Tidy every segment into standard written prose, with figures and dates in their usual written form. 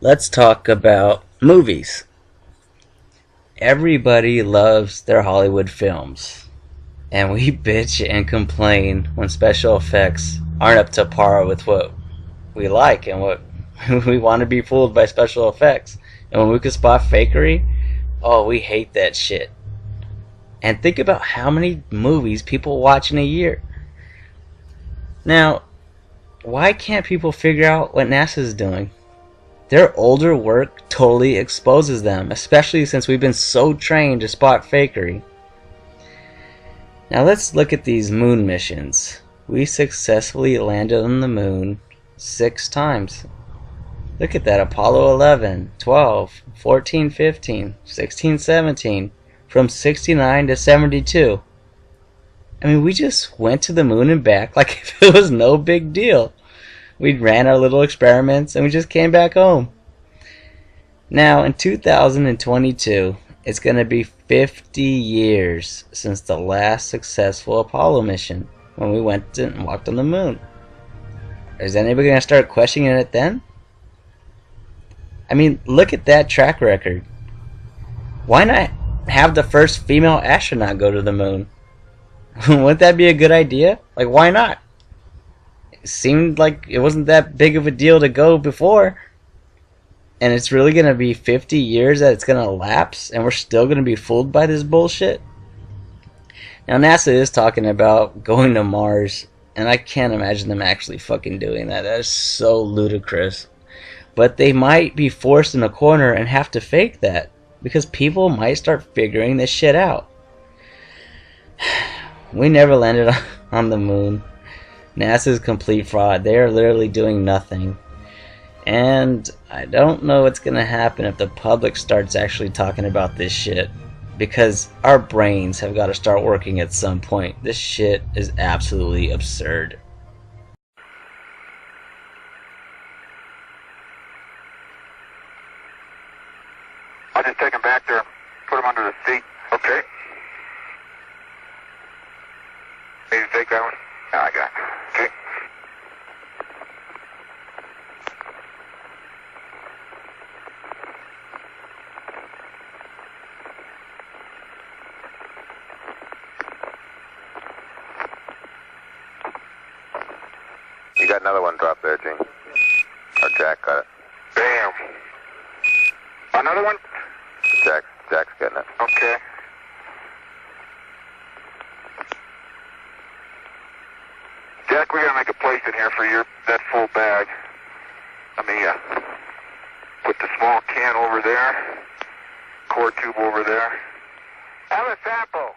Let's talk about movies. Everybody loves their Hollywood films, and we bitch and complain when special effects aren't up to par with what we like and what we want to be fooled by special effects. And when we can spot fakery, oh, we hate that shit. And think about how many movies people watch in a year. Now, why can't people figure out what NASA's doing? Their older work totally exposes them, especially since we've been so trained to spot fakery. Now let's look at these moon missions. We successfully landed on the moon 6 times. Look at that: Apollo 11, 12, 14, 15, 16, 17, from 69 to 72. I mean, we just went to the moon and back like if it was no big deal. We ran our little experiments and we just came back home. Now, in 2022, it's going to be 50 years since the last successful Apollo mission when we went and walked on the moon. Is anybody going to start questioning it then? I mean, look at that track record. Why not have the first female astronaut go to the moon? Wouldn't that be a good idea? Like, why not? It seemed like it wasn't that big of a deal to go before. And it's really going to be 50 years that it's going to lapse, and we're still going to be fooled by this bullshit? Now, NASA is talking about going to Mars, and I can't imagine them actually fucking doing that. That is so ludicrous. But they might be forced in a corner and have to fake that, because people might start figuring this shit out. We never landed on the moon. NASA's complete fraud. They are literally doing nothing. And I don't know what's going to happen if the public starts actually talking about this shit. Because our brains have got to start working at some point. This shit is absolutely absurd. I'll just take him back there, put him under the seat. Okay. Need to take that one? No, I got it. Okay. You got another one drop there, Gene. Or Jack got it. Bam. Another one? Jack's getting it. Okay. Jack, we gotta make a place in here for that full bag. Let me put the small can over there, core tube over there. Have a sample.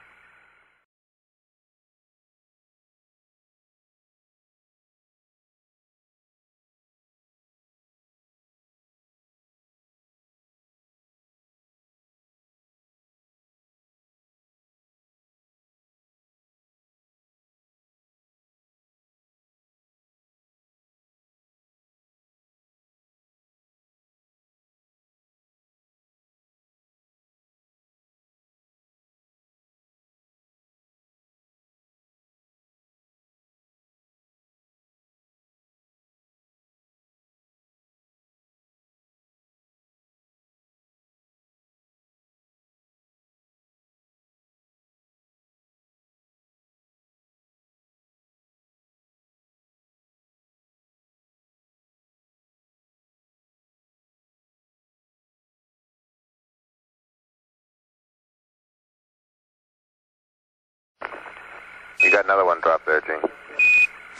You got another one drop there, Gene.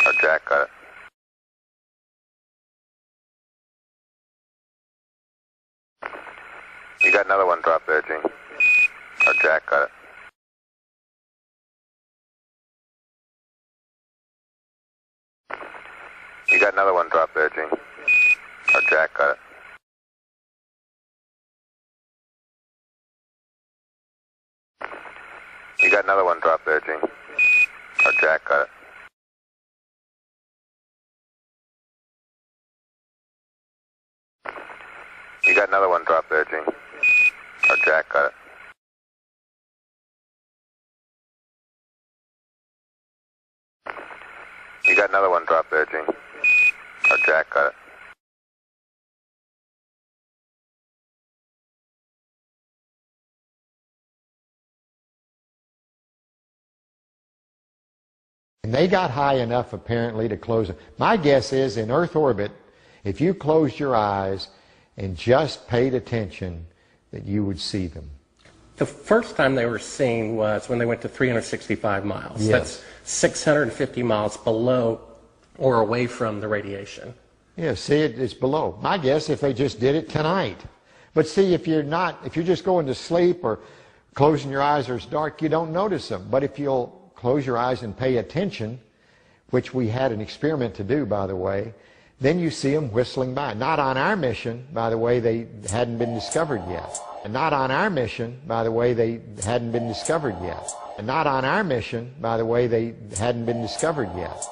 Or Jack got it. You got another one drop there, Gene. Or Jack got it. You got another one drop there, Gene. Or Jack got it. You got another one drop there, Gene. Or Jack got it. You got another one drop there, Gene. Or Jack got it. You got another one drop there, Gene. Or Jack got it. And they got high enough apparently to close them. My guess is in Earth orbit, if you closed your eyes and just paid attention, that you would see them. The first time they were seen was when they went to 365 miles. Yes. That's 650 miles below or away from the radiation. Yeah, see, it's below. My guess if they just did it tonight. But see, if you're just going to sleep or closing your eyes or it's dark, you don't notice them. But if you'll close your eyes and pay attention, which we had an experiment to do, by the way, then you see them whistling by. Not on our mission, by the way, they hadn't been discovered yet. And not on our mission, by the way, they hadn't been discovered yet. And not on our mission, by the way, they hadn't been discovered yet.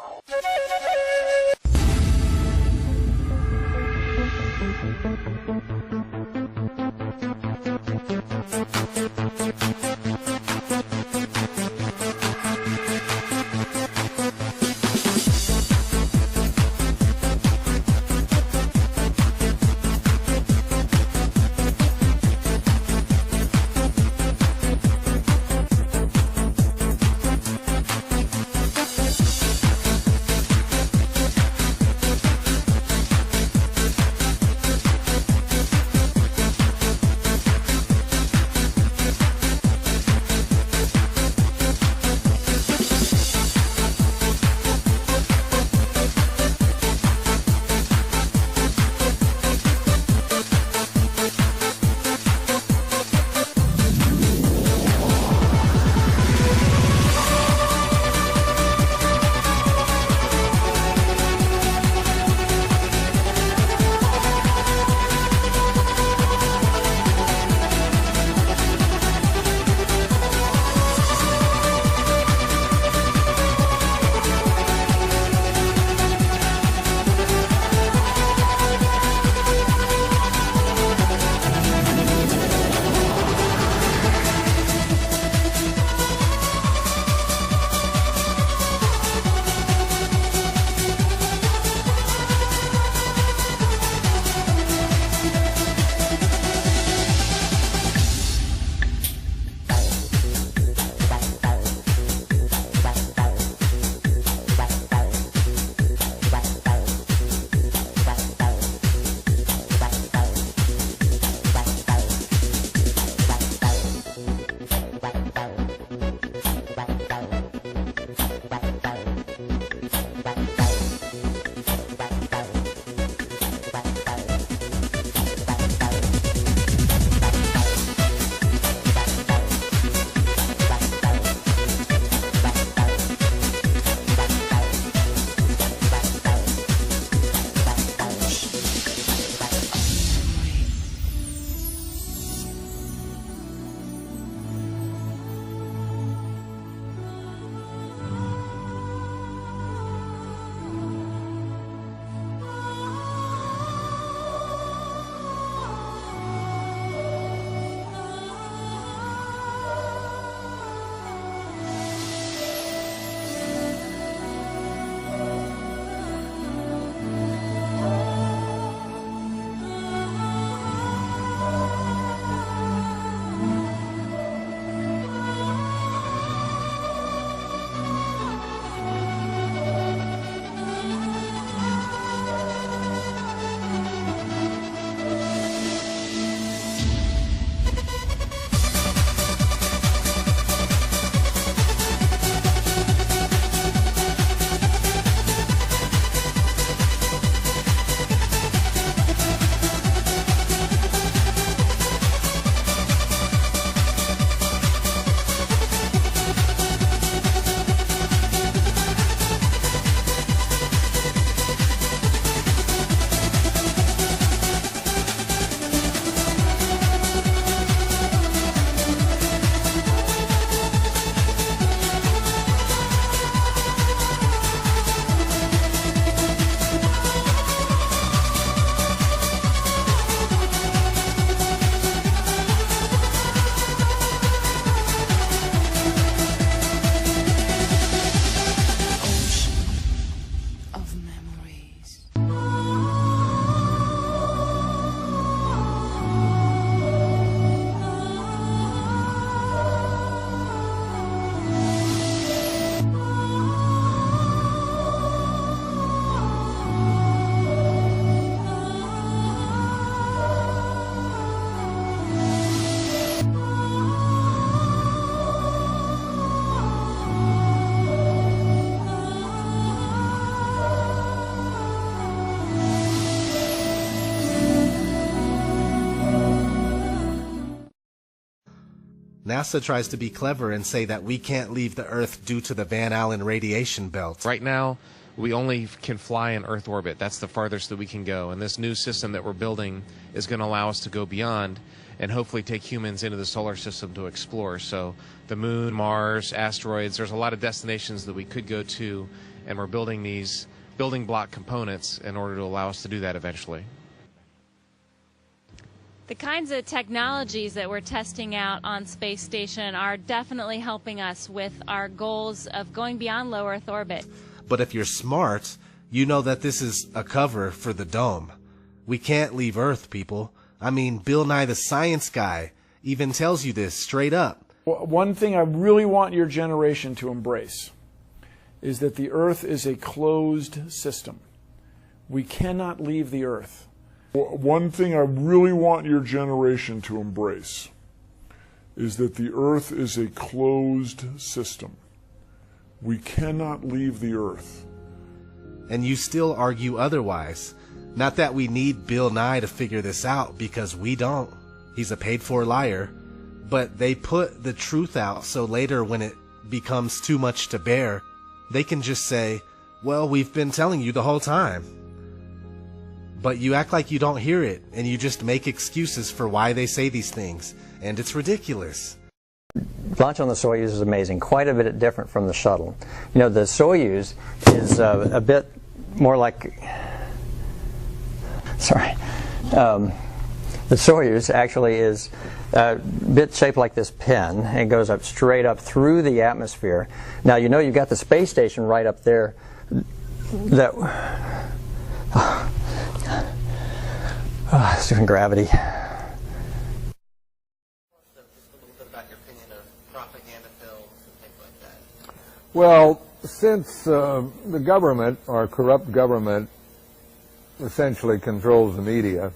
NASA tries to be clever and say that we can't leave the Earth due to the Van Allen radiation belt. Right now, we only can fly in Earth orbit. That's the farthest that we can go. And this new system that we're building is going to allow us to go beyond and hopefully take humans into the solar system to explore. So the moon, Mars, asteroids, there's a lot of destinations that we could go to, and we're building these building block components in order to allow us to do that eventually. The kinds of technologies that we're testing out on Space Station are definitely helping us with our goals of going beyond low Earth orbit. But if you're smart, you know that this is a cover for the dome. We can't leave Earth, people. I mean, Bill Nye the Science Guy even tells you this straight up. One thing I really want your generation to embrace is that the Earth is a closed system. We cannot leave the Earth. One thing I really want your generation to embrace is that the Earth is a closed system. We cannot leave the Earth. And you still argue otherwise. Not that we need Bill Nye to figure this out, because we don't. He's a paid-for liar. But they put the truth out so later when it becomes too much to bear, they can just say, well, we've been telling you the whole time. But you act like you don't hear it, and you just make excuses for why they say these things, and it's ridiculous. Launch on the Soyuz is amazing, quite a bit different from the shuttle. You know, the Soyuz is a bit more like, the Soyuz actually is a bit shaped like this pen, and it goes up straight up through the atmosphere. Now, you know, you've got the space station right up there that it's doing gravity. Well, since the government, our corrupt government, essentially controls the media,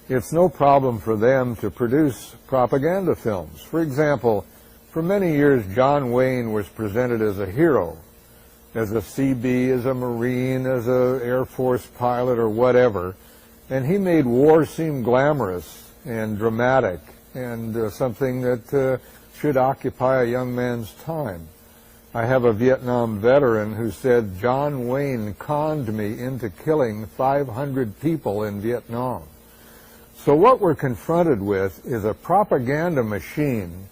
it's no problem for them to produce propaganda films. For example, for many years, John Wayne was presented as a hero, as a CB, as a Marine, as an Air Force pilot, or whatever, and he made war seem glamorous and dramatic and something that should occupy a young man's time. I have a Vietnam veteran who said, John Wayne conned me into killing 500 people in Vietnam. So what we're confronted with is a propaganda machine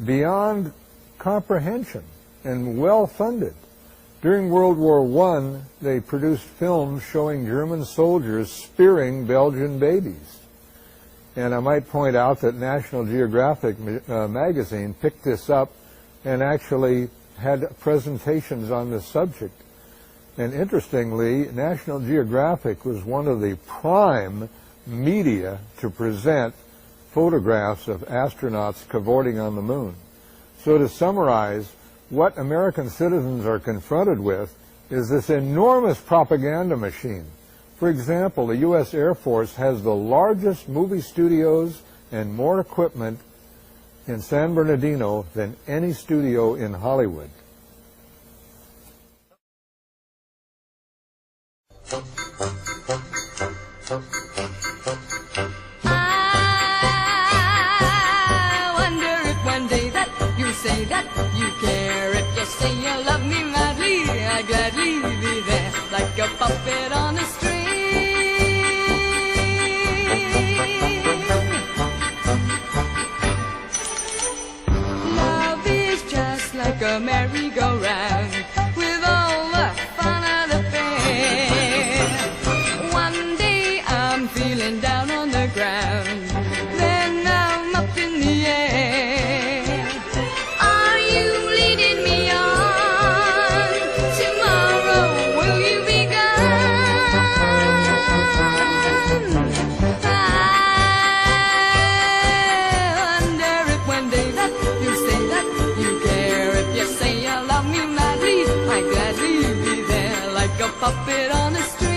beyond comprehension and well-funded. During World War I, they produced films showing German soldiers spearing Belgian babies. And I might point out that National Geographic magazine picked this up and actually had presentations on this subject. And interestingly, National Geographic was one of the prime media to present photographs of astronauts cavorting on the moon. So to summarize, what American citizens are confronted with is this enormous propaganda machine. For example, the U.S. Air Force has the largest movie studios and more equipment in San Bernardino than any studio in Hollywood. I wonder if one day that you say that you care, if you say you love me madly, I'd gladly be there like a puppet on a string. Love is just like a merry-go-round with all the fun of the fair. One day I'm feeling down on the ground, then I'm up in the air. Are you leading me on? Tomorrow will you be gone? I wonder if one day that you say that you care, if you say you love me madly, I'd gladly be there like a puppet on a string.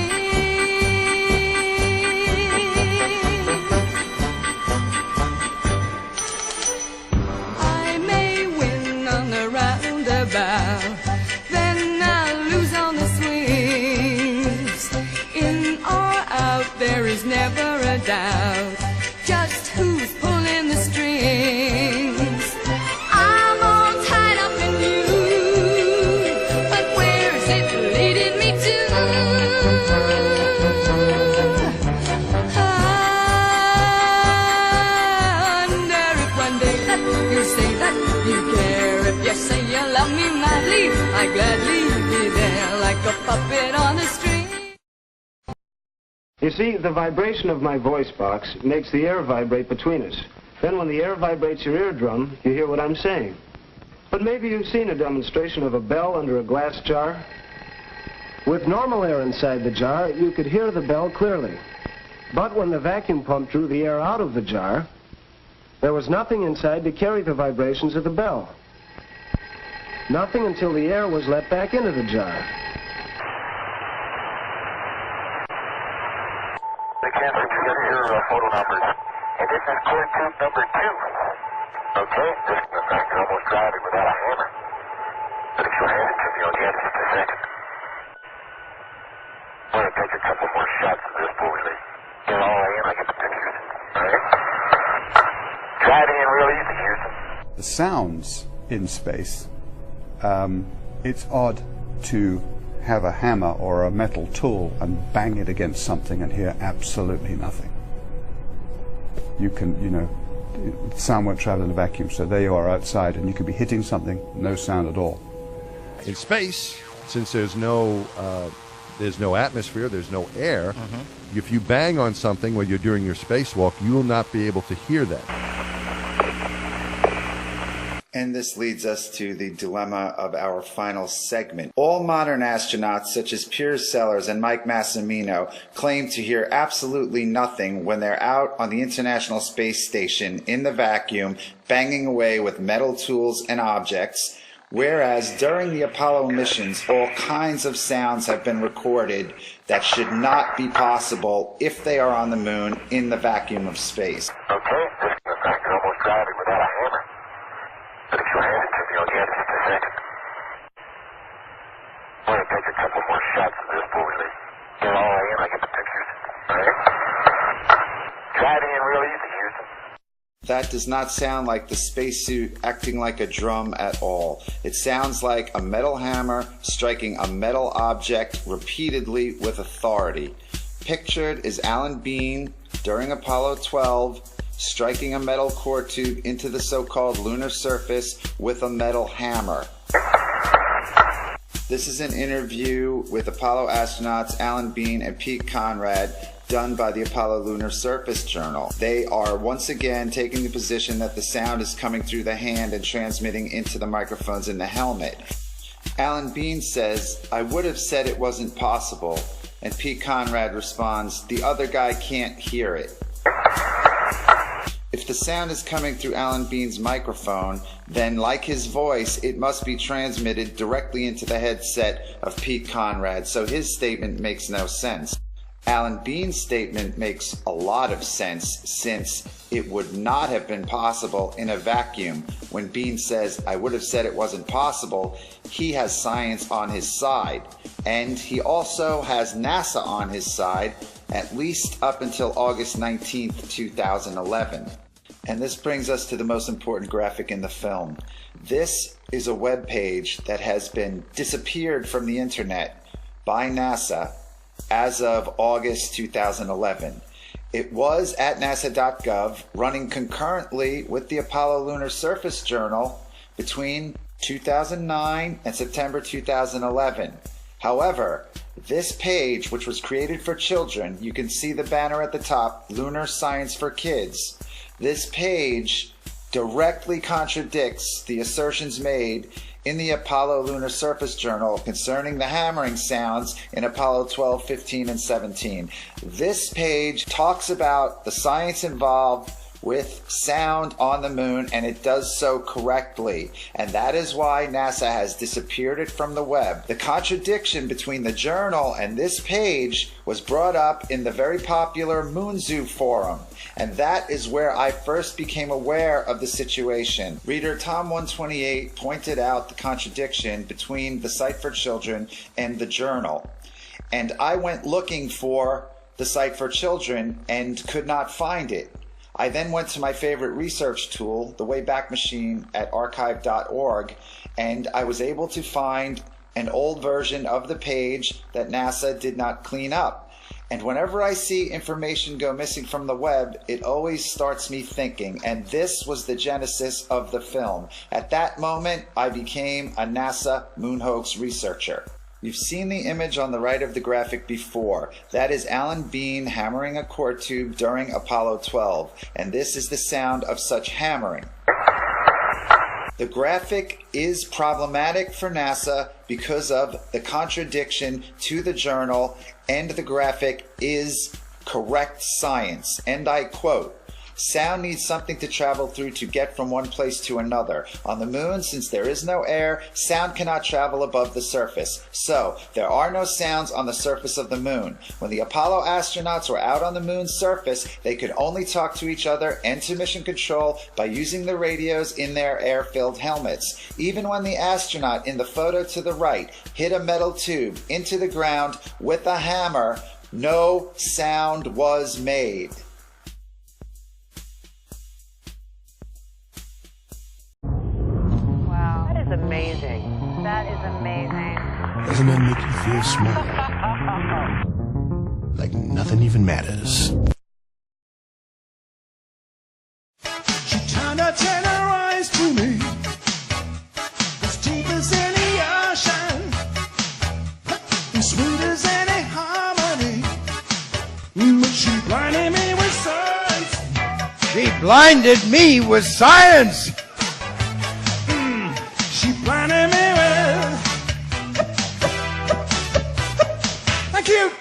I may win on the roundabout, then I'll lose on the swings. In or out, there is never a doubt just who's pulling the strings. I gladly be there like a puppet on a string. You see, the vibration of my voice box makes the air vibrate between us. Then when the air vibrates your eardrum, you hear what I'm saying. But maybe you've seen a demonstration of a bell under a glass jar. With normal air inside the jar, you could hear the bell clearly. But when the vacuum pump drew the air out of the jar, there was nothing inside to carry the vibrations of the bell. Nothing until the air was let back into the jar. They can't forget your photo numbers. And this is core tube number 2. Okay, just in fact, you're almost driving without a hammer. But if you'll hand it to me, I'll get it in a second. I'm going to take a couple more shots of this before we leave. Get all in, I get the pictures. Alright? Drive in real easy, Houston. The sounds in space, it's odd to have a hammer or a metal tool and bang it against something and hear absolutely nothing. You can, sound won't travel in a vacuum, so there you are outside and you could be hitting something, no sound at all. In space, since there's no atmosphere, there's no air, if you bang on something while you're doing your spacewalk, you will not be able to hear that. And this leads us to the dilemma of our final segment. All modern astronauts, such as Piers Sellers and Mike Massimino, claim to hear absolutely nothing when they're out on the International Space Station in the vacuum, banging away with metal tools and objects, whereas during the Apollo missions, all kinds of sounds have been recorded that should not be possible if they are on the moon in the vacuum of space. Okay, just in fact, you're almost driving without a hammer. But if you'll hand it to me, I'll get it in a second. I'm going to take a couple more shots of this before we leave. Get all in, I get the pictures. Alright? Drive in real easy, Houston. That does not sound like the spacesuit acting like a drum at all. It sounds like a metal hammer striking a metal object repeatedly with authority. Pictured is Alan Bean during Apollo 12 striking a metal core tube into the so-called lunar surface with a metal hammer. This is an interview with Apollo astronauts Alan Bean and Pete Conrad done by the Apollo Lunar Surface Journal. They are once again taking the position that the sound is coming through the hand and transmitting into the microphones in the helmet. Alan Bean says, "I would have said it wasn't possible," and Pete Conrad responds, "The other guy can't hear it." If the sound is coming through Alan Bean's microphone, then like his voice, it must be transmitted directly into the headset of Pete Conrad, so his statement makes no sense. Alan Bean's statement makes a lot of sense, since it would not have been possible in a vacuum. When Bean says, "I would have said it wasn't possible," he has science on his side. And he also has NASA on his side, at least up until August 19th, 2011. And this brings us to the most important graphic in the film. This is a web page that has been disappeared from the internet by NASA as of August 2011. It was at nasa.gov, running concurrently with the Apollo Lunar Surface Journal between 2009 and September 2011. However, this page, which was created for children, you can see the banner at the top, Lunar Science for Kids. This page directly contradicts the assertions made in the Apollo Lunar Surface Journal concerning the hammering sounds in Apollo 12, 15, and 17. This page talks about the science involved with sound on the moon, and it does so correctly. And that is why NASA has disappeared it from the web. The contradiction between the journal and this page was brought up in the very popular Moon Zoo forum. And that is where I first became aware of the situation. Reader Tom128 pointed out the contradiction between the site for children and the journal. And I went looking for the site for children and could not find it. I then went to my favorite research tool, the Wayback Machine at archive.org, and I was able to find an old version of the page that NASA did not clean up. And whenever I see information go missing from the web, it always starts me thinking. And this was the genesis of the film. At that moment, I became a NASA moon hoax researcher. You've seen the image on the right of the graphic before. That is Alan Bean hammering a core tube during Apollo 12. And this is the sound of such hammering. The graphic is problematic for NASA because of the contradiction to the journal, and the graphic is correct science. And I quote, "Sound needs something to travel through to get from one place to another. On the moon, since there is no air, sound cannot travel above the surface. So, there are no sounds on the surface of the moon. When the Apollo astronauts were out on the moon's surface, they could only talk to each other and to mission control by using the radios in their air-filled helmets. Even when the astronaut in the photo to the right hit a metal tube into the ground with a hammer, no sound was made." That is amazing. That is amazing. Doesn't that make you feel small? Like nothing even matters. She turned her tender eyes to me, as deep as any ocean, as sweet as any harmony. But she blinded me with science. She blinded me with science. She blinded me with. Thank you.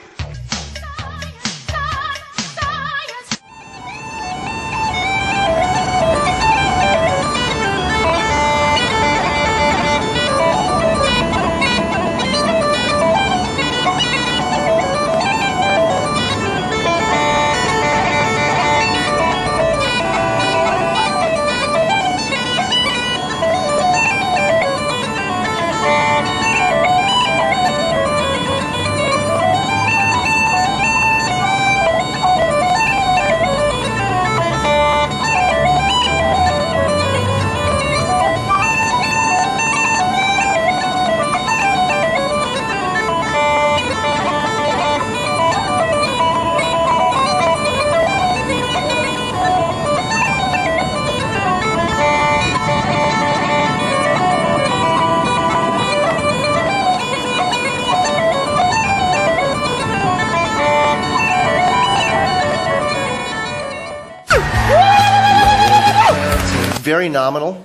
Very nominal,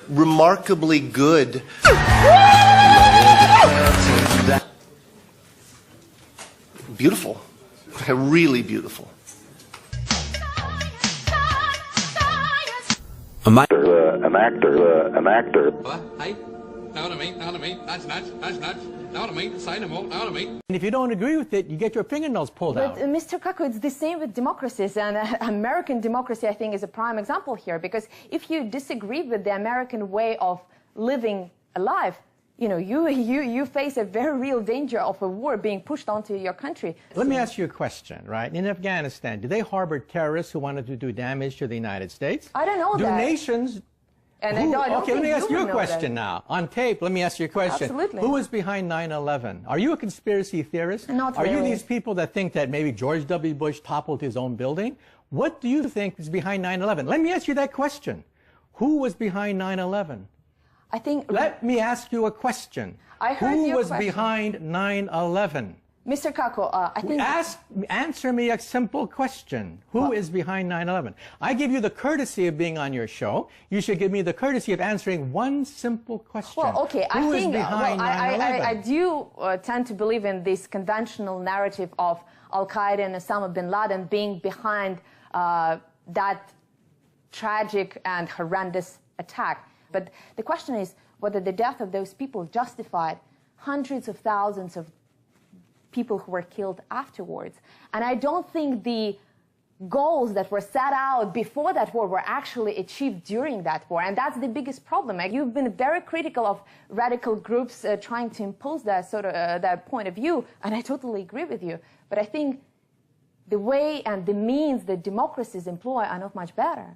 remarkably good. Beautiful, really beautiful. An actor. Hey, know what I mean? Know what I mean? That's nuts. Know what I mean? Say no more. Know what I mean? And if you don't agree with it, you get your fingernails pulled out. But Mr. Kako, it's the same with democracies, and American democracy, I think, is a prime example here, because if you disagree with the American way of living a life, you know, you face a very real danger of a war being pushed onto your country. Let me ask you a question, right? In Afghanistan, do they harbor terrorists who wanted to do damage to the United States? I don't know do that. nations... And okay, let me ask you a question now. On tape, let me ask you a question. Absolutely. Who was behind 9/11? Are you a conspiracy theorist? Not Are really. you these people that think that maybe George W. Bush toppled his own building? What do you think is behind 9/11? Let me ask you that question. Who was behind 9/11? I think... Let me ask you a question. I heard Who your was question. behind 9/11? Mr. Kako, I think... Answer me a simple question. Who is behind 9/11? I give you the courtesy of being on your show. You should give me the courtesy of answering one simple question. Well, okay, Who I is think behind 9/11? I do tend to believe in this conventional narrative of Al-Qaeda and Osama bin Laden being behind that tragic and horrendous attack. But the question is whether the death of those people justified hundreds of thousands of people who were killed afterwards. And I don't think the goals that were set out before that war were actually achieved during that war. And that's the biggest problem. You've been very critical of radical groups trying to impose that sort of that point of view, and I totally agree with you. But I think the way and the means that democracies employ are not much better.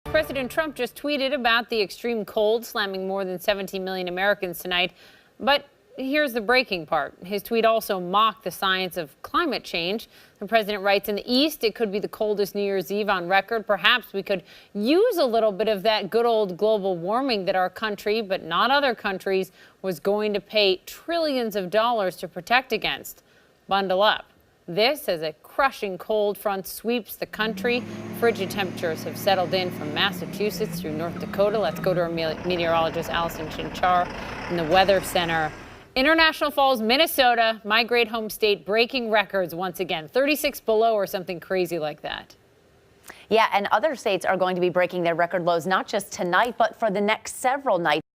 President Trump just tweeted about the extreme cold slamming more than 17 million Americans tonight. But here's the breaking part. His tweet also mocked the science of climate change. The president writes, in the East, it could be the coldest New Year's Eve on record. Perhaps we could use a little bit of that good old global warming that our country, but not other countries, was going to pay trillions of dollars to protect against. Bundle up. This as a crushing cold front sweeps the country. Frigid temperatures have settled in from Massachusetts through North Dakota. Let's go to our meteorologist, Allison Chinchar, in the Weather Center. International Falls, Minnesota, my great home state, breaking records once again. 36 below or something crazy like that. Yeah, and other states are going to be breaking their record lows, not just tonight, but for the next several nights.